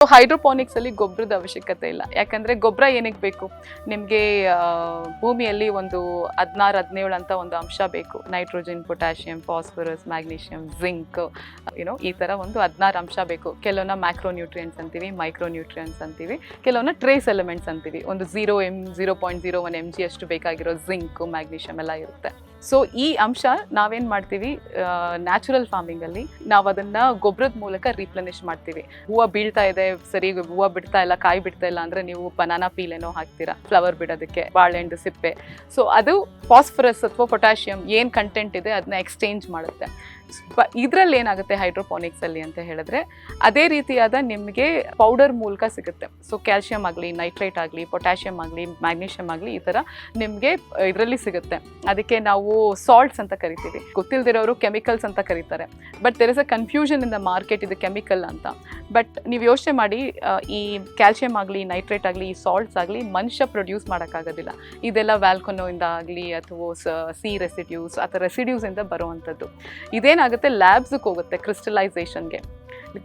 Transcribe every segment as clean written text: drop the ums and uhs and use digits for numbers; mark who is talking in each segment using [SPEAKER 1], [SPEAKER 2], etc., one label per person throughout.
[SPEAKER 1] ಹೈಡ್ರೋಪಾನಿಕ್ಸ್ ಅಲ್ಲಿ ಗೊಬ್ಬರದ ಅವಶ್ಯಕತೆ ಇಲ್ಲ. ಯಾಕಂದ್ರೆ ಗೊಬ್ಬರ ಏನಕ್ಕೆ ಬೇಕು ನಿಮಗೆ? ಭೂಮಿಯಲ್ಲಿ ಒಂದು 16-17 ಅಂತ ಒಂದು ಅಂಶ ಬೇಕು. Nitrogen, potassium, phosphorus, magnesium, zinc, ಈ ತರ ಒಂದು 16 ಅಂಶ ಬೇಕು. ಕೆಲವನ್ನ ಮ್ಯಾಕ್ರೋ ನ್ಯೂಟ್ರಿಯೆಂಟ್ಸ್ ಅಂತೀವಿ, ಮೈಕ್ರೋ ನ್ಯೂಟ್ರಿಯೆಂಟ್ಸ್ ಅಂತೀವಿ, ಕೆಲವನ್ನ ಟ್ರೇಸ್ ಎಲಿಮೆಂಟ್ಸ್ ಅಂತೀವಿ. ಒಂದು 0.01 mg ಅಷ್ಟು ಬೇಕಾಗಿರೋ ಜಿಂಕ್, ಮ್ಯಾಗ್ನೀಷಿಯಂ ಎಲ್ಲ ಇರುತ್ತೆ. ಸೊ ಈ ಅಂಶ ನಾವೇನ್ ಮಾಡ್ತೀವಿ, ನ್ಯಾಚುರಲ್ ಫಾರ್ಮಿಂಗ್ ಅಲ್ಲಿ ನಾವು ಅದನ್ನ ಗೊಬ್ಬರದ ಮೂಲಕ ರೀಪ್ಲೆನಿಶ್ ಮಾಡ್ತೀವಿ. ಹೂವು ಬೀಳ್ತಾ ಇದೆ, ಸರಿ ಹೂವು ಬಿಡ್ತಾ ಇಲ್ಲ, ಕಾಯಿ ಬಿಡ್ತಾ ಇಲ್ಲ ಅಂದ್ರೆ ನೀವು ಬನಾನಾ ಪೀಲ್ ಏನೋ ಹಾಕ್ತೀರಾ ಫ್ಲವರ್ ಬಿಡೋದಕ್ಕೆ, ಬಾಳೆಹಣ್ಣು ಸಿಪ್ಪೆ. ಸೊ ಅದು ಫಾಸ್ಫರಸ್ ಅಥವಾ ಪೊಟ್ಯಾಷಿಯಂ ಏನ್ ಕಂಟೆಂಟ್ ಇದೆ ಅದನ್ನ ಎಕ್ಸ್ಚೇಂಜ್ ಮಾಡುತ್ತೆ. ಇದ್ರಲ್ಲಿ ಏನಾಗುತ್ತೆ ಹೈಡ್ರೋಪಾನಿಕ್ಸ್ ಅಲ್ಲಿ ಅಂತ ಹೇಳಿದ್ರೆ, ಅದೇ ರೀತಿಯಾದ ನಿಮಗೆ ಪೌಡರ್ ಮೂಲಕ ಸಿಗುತ್ತೆ. ಸೊ ಕ್ಯಾಲ್ಸಿಯಂ ಆಗಲಿ, ನೈಟ್ರೇಟ್ ಆಗಲಿ, ಪೊಟ್ಯಾಷಿಯಂ ಆಗಲಿ, ಮ್ಯಾಗ್ನೀಷಿಯಂ ಆಗಲಿ, ಈ ತರ ನಿಮಗೆ ಇದರಲ್ಲಿ ಸಿಗುತ್ತೆ. ಅದಕ್ಕೆ ನಾವು ಸಾಲ್ಟ್ಸ್ ಅಂತ ಕರಿತೀವಿ. ಗೊತ್ತಿಲ್ದಿರೋರು ಕೆಮಿಕಲ್ಸ್ ಅಂತ ಕರೀತಾರೆ. But there is a confusion in the market, ಇದು ಕೆಮಿಕಲ್ ಅಂತ. ಬಟ್ ನೀವು ಯೋಚನೆ ಮಾಡಿ, ಈ ಕ್ಯಾಲ್ಸಿಯಂ ಆಗಲಿ, ನೈಟ್ರೇಟ್ ಆಗಲಿ, ಈ ಸಾಲ್ಟ್ಸ್ ಆಗಲಿ ಮನುಷ್ಯ ಪ್ರೊಡ್ಯೂಸ್ ಮಾಡೋಕ್ಕಾಗೋದಿಲ್ಲ. ಇದೆಲ್ಲ ವ್ಯಾಲ್ಕೊನೋ ಇಂದ ಆಗಲಿ ಅಥವಾ ಸಿ ರೆಸಿಡ್ಯೂಸ್ ಅಥವಾ ರೆಸಿಡ್ಯೂಸ್ ಇಂದ ಬರುವಂಥದ್ದು. ಇದೇನಾಗುತ್ತೆ, ಲ್ಯಾಬ್ಸ್ಗೆ ಹೋಗುತ್ತೆ ಕ್ರಿಸ್ಟಲೈಸೇಷನ್ಗೆ.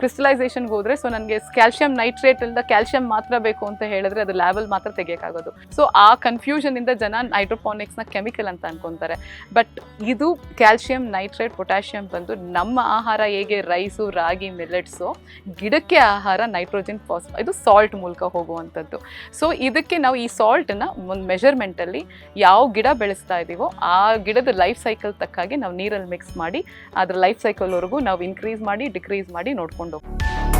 [SPEAKER 1] ಕ್ರಿಸ್ಟಲೈಸೇಷನ್ಗೆ ಹೋದ್ರೆ, ಸೊ ನನಗೆ ಕ್ಯಾಲ್ಸಿಯಂ ನೈಟ್ರೇಟ್ ಇಂದ ಕ್ಯಾಲ್ಸಿಯಂ ಮಾತ್ರ ಬೇಕು ಅಂತ ಹೇಳಿದ್ರೆ ಅದು ಲ್ಯಾಬಲ್ ಮಾತ್ರ ತೆಗಿಯೋಕ್ಕಾಗೋದು. ಸೊ ಆ ಕನ್ಫ್ಯೂಷನ್ ಇಂದ ಜನ ಹೈಡ್ರೋಪಾನಿಕ್ಸ್ನ ಕೆಮಿಕಲ್ ಅಂತ ಅನ್ಕೊಂತಾರೆ. ಬಟ್ ಇದು ಕ್ಯಾಲ್ಸಿಯಂ, ನೈಟ್ರೇಟ್, ಪೊಟ್ಯಾಷಿಯಂ ಬಂದು ನಮ್ಮ ಆಹಾರ ಹೇಗೆ ರೈಸು, ರಾಗಿ, ಮಿಲೆಟ್ಸು, ಗಿಡಕ್ಕೆ ಆಹಾರ ನೈಟ್ರೋಜನ್, ಇದು ಸಾಲ್ಟ್ ಮೂಲಕ ಹೋಗುವಂಥದ್ದು. ಸೊ ಇದಕ್ಕೆ ನಾವು ಈ ಸಾಲ್ಟನ್ನ ಒಂದು ಮೆಷರ್ಮೆಂಟಲ್ಲಿ ಯಾವ ಗಿಡ ಬೆಳೆಸ್ತಾ ಇದ್ದೀವೋ ಆ ಗಿಡದ ಲೈಫ್ ಸೈಕಲ್ ತಕ್ಕಾಗಿ ನಾವು ನೀರಲ್ಲಿ ಮಿಕ್ಸ್ ಮಾಡಿ ಅದ್ರ ಲೈಫ್ ಸೈಕಲ್ವರೆಗೂ ನಾವು ಇನ್ಕ್ರೀಸ್ ಮಾಡಿ ಡಿಕ್ರೀಸ್ ಮಾಡಿ ನೋಡ್ಕೊಂಡು ಹೋಗ್ತೀವಿ.